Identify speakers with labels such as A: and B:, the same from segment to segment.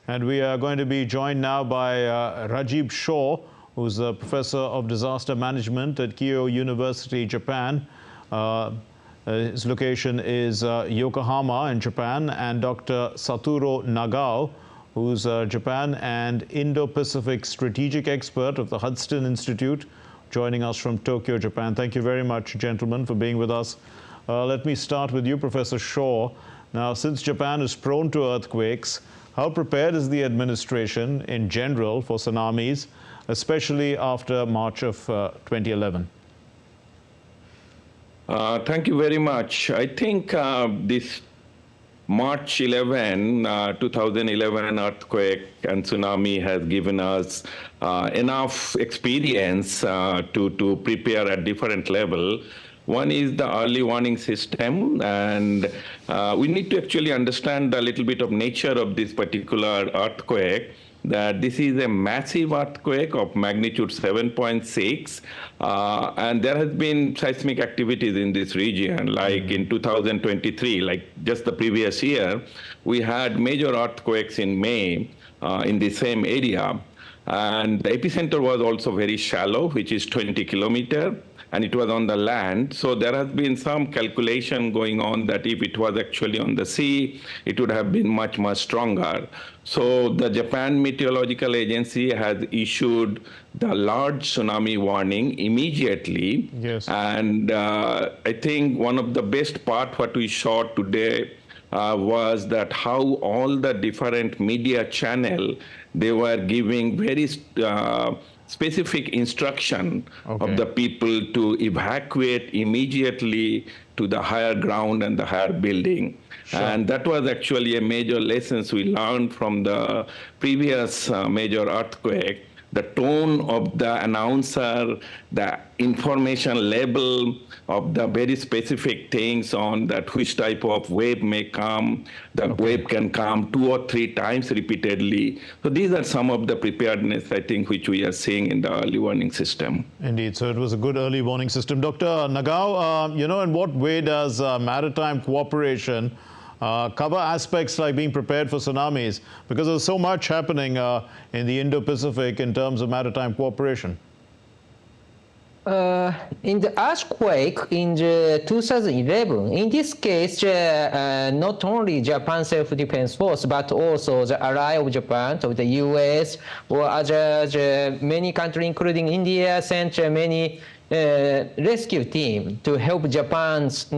A: And we are going to be joined now by Rajib Shaw, who's a professor of disaster management at Keio University, Japan. His location is Yokohama in Japan, and Dr. Satoru Nagao, who's Japan and Indo-Pacific strategic expert of the Hudson Institute, joining us from Tokyo, Japan. Thank you very much, gentlemen, for being with us. Let me start with you, Professor Shaw. Now, since Japan is prone to earthquakes, how prepared is the administration in general for tsunamis, especially after March of 2011?
B: Thank you very much. I think this March 11, 2011 earthquake and tsunami has given us enough experience to prepare at different level. One is the early warning system, and we need to actually understand a little bit of nature of this particular earthquake, that this is a massive earthquake of magnitude 7.6, and there has been seismic activities in this region, like in 2023, like just the previous year, we had major earthquakes in May in the same area. And the epicenter was also very shallow, which is 20 kilometers. And it was on the land. So there has been some calculation going on that if it was actually on the sea, it would have been much, much stronger. So the Japan Meteorological Agency has issued the large tsunami warning immediately.
A: Yes.
B: And I think one of the best part what we shot today was that how all the different media channel, they were giving very specific instruction of the people to evacuate immediately to the higher ground and the higher building.
A: Sure.
B: And that was actually a major lessons we learned from the previous major earthquake. The tone of the announcer, the information level of the very specific things on that which type of wave may come, the wave can come 2 or 3 times repeatedly. So these are some of the preparedness, I think, which we are seeing in the early warning system.
A: Indeed. So it was a good early warning system. Dr. Nagao, in what way does maritime cooperation cover aspects like being prepared for tsunamis? Because there's so much happening in the Indo-Pacific in terms of maritime cooperation.
C: In the earthquake in 2011, in this case, not only Japan Self-Defense Force, but also the ally of Japan, so the US, or other many countries, including India, sent many rescue team to help Japan's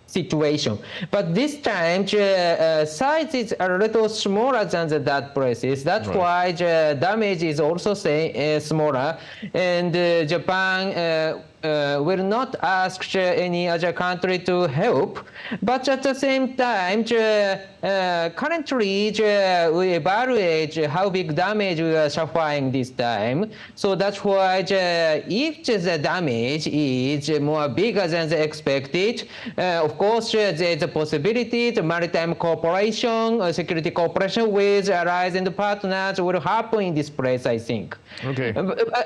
C: situation. But this time, the size is a little smaller than that places. That's why the damage is also smaller. And Japan will not ask any other country to help. But at the same time, currently, we evaluate how big damage we are suffering this time. So that's why if the damage is more bigger than expected, of course, there's a possibility the maritime cooperation, security cooperation with allies and partners will happen in this place, I think.
A: Okay,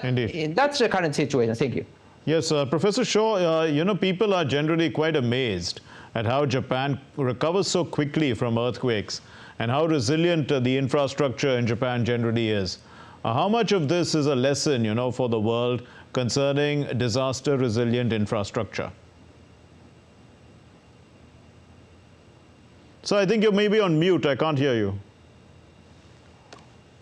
A: indeed.
C: That's the current situation. Thank you.
A: Yes, Professor Shaw, people are generally quite amazed at how Japan recovers so quickly from earthquakes and how resilient the infrastructure in Japan generally is. How much of this is a lesson, for the world concerning disaster-resilient infrastructure? So I think you may be on mute. I can't hear you.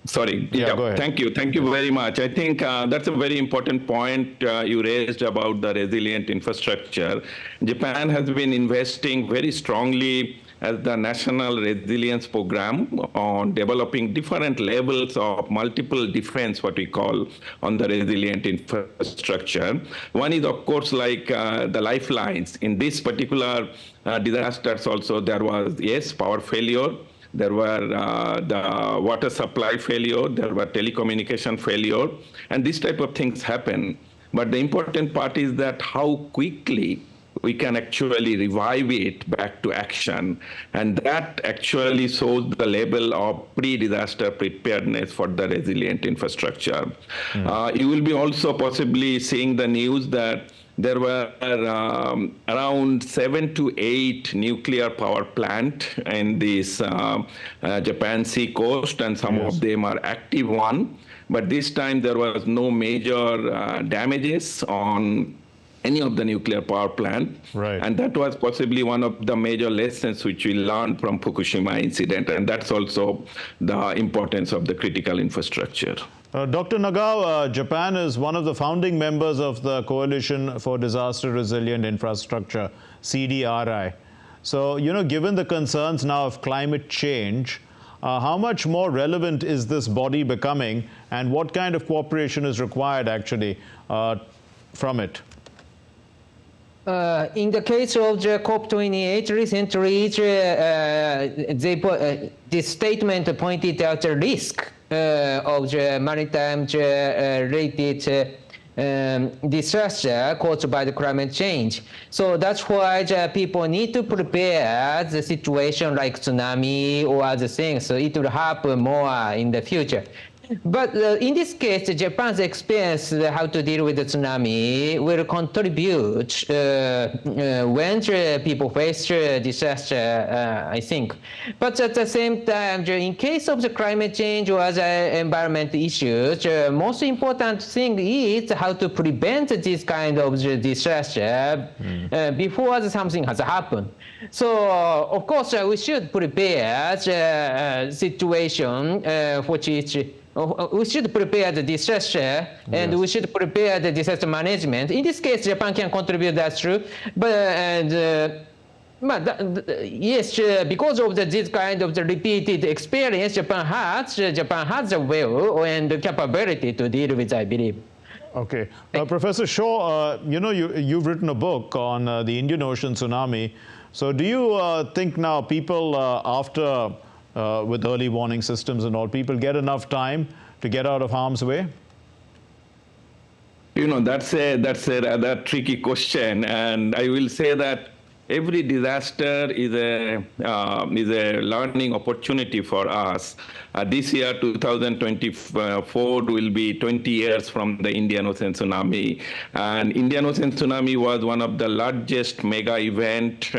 B: Sorry.
A: Yeah, go ahead.
B: Thank you. Thank you very much. I think that's a very important point you raised about the resilient infrastructure. Japan has been investing very strongly as the National Resilience Program on developing different levels of multiple defense, what we call, on the resilient infrastructure. One is, of course, like the lifelines. In this particular disasters also, there was, yes, power failure. There were the water supply failure, there were telecommunication failure, and this type of things happen. But the important part is that how quickly we can actually revive it back to action. And that actually shows the level of pre-disaster preparedness for the resilient infrastructure. You will be also possibly seeing the news that there were around 7 to 8 nuclear power plants in this Japan sea coast, and some of them are active one. But this time there was no major damages on any of the nuclear power plant.
A: Right.
B: And that was possibly one of the major lessons which we learned from Fukushima incident. And that's also the importance of the critical infrastructure.
A: Dr. Nagao, Japan is one of the founding members of the Coalition for Disaster Resilient Infrastructure, CDRI. So, given the concerns now of climate change, how much more relevant is this body becoming, and what kind of cooperation is required actually from it?
C: In the case of the COP28 recently, this statement pointed out the risk of the maritime related disaster caused by the climate change. So that's why the people need to prepare the situation like tsunami or other things, so it will happen more in the future. But in this case, Japan's experience how to deal with the tsunami will contribute when the people face disaster, I think. But at the same time, in case of the climate change or other environment issues, the most important thing is how to prevent this kind of disaster before something has happened. So, of course, we should prepare the situation which is we should prepare the disaster, and we should prepare the disaster management. In this case, Japan can contribute, that's true. But yes, because of this kind of the repeated experience, Japan has the will and the capability to deal with, I believe.
A: Okay. Professor Shaw, you've written a book on the Indian Ocean tsunami. So do you think now people after with early warning systems and all, people get enough time to get out of harm's way?
B: That's a rather tricky question, and I will say that every disaster is a learning opportunity for us. This year, 2024, will be 20 years from the Indian Ocean tsunami, and Indian Ocean tsunami was one of the largest mega event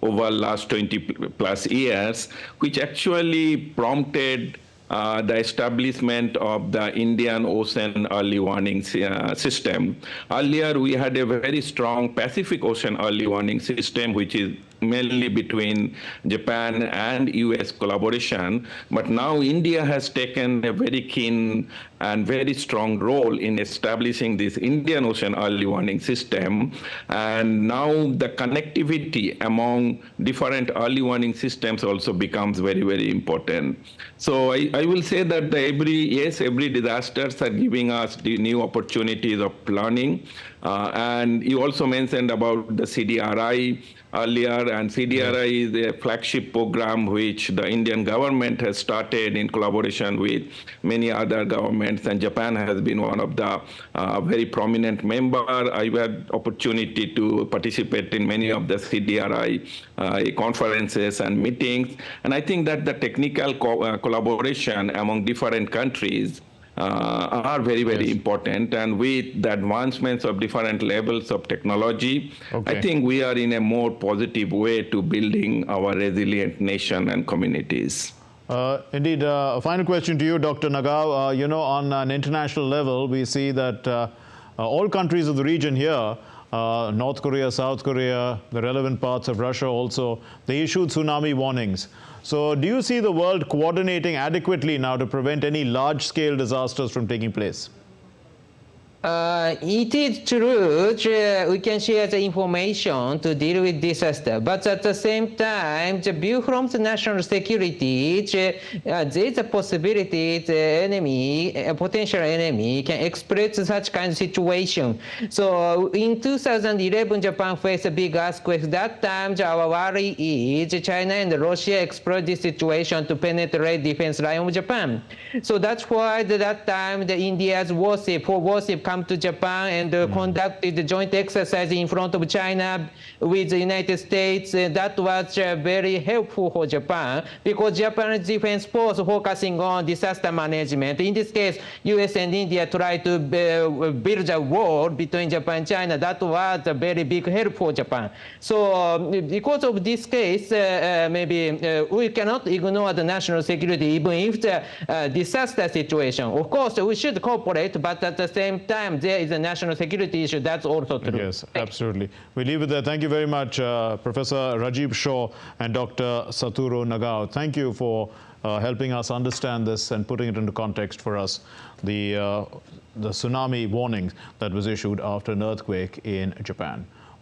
B: over last 20 plus years, which actually prompted the establishment of the Indian Ocean early warning system. Earlier, we had a very strong Pacific Ocean early warning system, which is mainly between Japan and US collaboration. But now India has taken a very keen and very strong role in establishing this Indian Ocean early warning system. And now the connectivity among different early warning systems also becomes very, very important. So I will say that every disasters are giving us the new opportunities of learning. And you also mentioned about the CDRI earlier, and CDRI is a flagship program which the Indian government has started in collaboration with many other governments, and Japan has been one of the very prominent member. I had opportunity to participate in many of the CDRI conferences and meetings, and I think that the technical collaboration among different countries are very, very important. And with the advancements of different levels of technology, I think we are in a more positive way to building our resilient nation and communities.
A: Indeed. A final question to you, Dr. Nagao. On an international level, we see that all countries of the region here, North Korea, South Korea, the relevant parts of Russia also, they issued tsunami warnings. So do you see the world coordinating adequately now to prevent any large-scale disasters from taking place?
C: It is true, we can share the information to deal with disaster, but at the same time, the view from the national security, there is a possibility the enemy, a potential enemy, can exploit such kind of situation. So in 2011, Japan faced a big earthquake. That time, our worry is China and Russia exploit this situation to penetrate defense line of Japan. So that's why at that time, the India's warship come to Japan and conducted the joint exercise in front of China with the United States. That was very helpful for Japan because Japan's defense force focusing on disaster management. In this case, US and India tried to build a wall between Japan and China. That was a very big help for Japan. So because of this case, maybe we cannot ignore the national security even if the disaster situation. Of course, we should cooperate, but at the same time, there is a national security issue. That's also true.
A: Yes, absolutely. We leave it there. Thank you very much, Professor Rajib Shaw and Dr. Satoru Nagao. Thank you for helping us understand this and putting it into context for us, the tsunami warning that was issued after an earthquake in Japan.